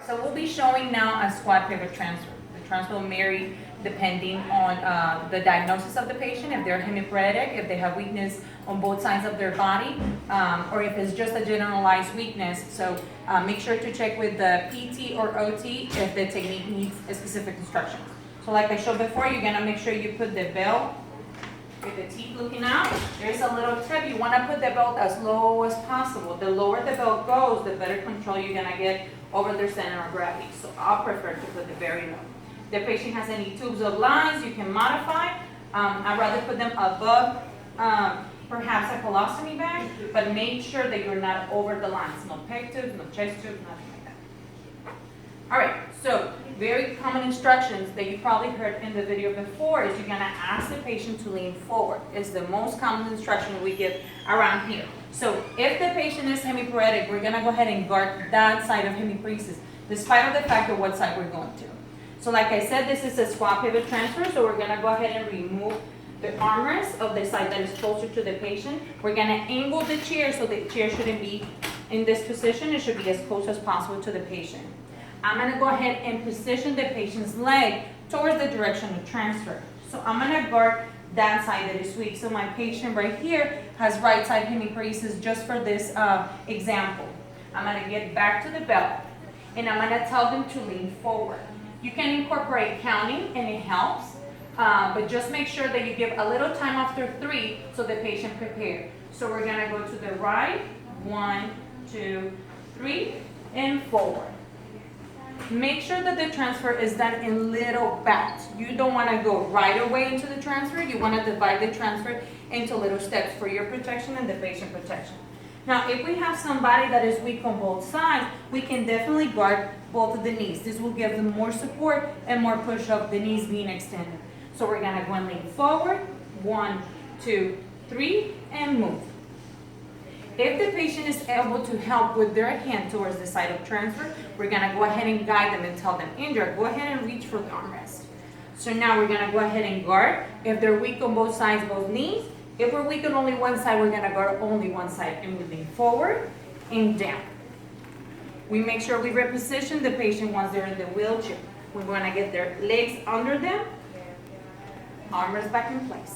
So we'll be showing now a squat pivot transfer. The transfer will vary depending on the diagnosis of the patient, if they're hemiparetic, if they have weakness on both sides of their body, or if it's just a generalized weakness. So make sure to check with the PT or OT if the technique needs a specific instruction. So like I showed before, you're gonna make sure you put the belt with the teeth looking out. There's a little tip. You want to put the belt as low as possible. The lower the belt goes, the better control you're going to get over their center of gravity. So I'll prefer to put it very low. If the patient has any tubes or lines, you can modify. I'd rather put them above perhaps a colostomy bag, but make sure that you're not over the lines. No peg tubes, no chest tubes, nothing like that. All right, so very common instructions that you probably heard in the video before is you're gonna ask the patient to lean forward. It's the most common instruction we give around here. So if the patient is hemiparetic, we're gonna go ahead and guard that side of hemiparesis, despite of the fact of what side we're going to. So like I said, this is a squat pivot transfer, so we're gonna go ahead and remove the armrest of the side that is closer to the patient. We're gonna angle the chair so the chair shouldn't be in this position. It should be as close as possible to the patient. I'm gonna go ahead and position the patient's leg towards the direction of transfer. So I'm gonna guard that side that is weak. So my patient right here has right side hemiparesis just for this example. I'm gonna get back to the belt and I'm gonna tell them to lean forward. You can incorporate counting and it helps, but just make sure that you give a little time after 3 so the patient prepared. So we're gonna go to the right, 1, 2, 3, and forward. Make sure that the transfer is done in little bouts. You don't want to go right away into the transfer. You want to divide the transfer into little steps for your protection and the patient protection. Now, if we have somebody that is weak on both sides, we can definitely guard both of the knees. This will give them more support and more push up, the knees being extended. So we're going to go and lean forward, 1, 2, 3, and move. If the patient is able to help with their hand towards the side of transfer, we're gonna go ahead and guide them and tell them, Indra, go ahead and reach for the armrest. So now we're gonna go ahead and guard. If they're weak on both sides, both knees. If we're weak on only one side, we're gonna guard only one side and we lean forward and down. We make sure we reposition the patient once they're in the wheelchair. We're gonna get their legs under them, armrest back in place.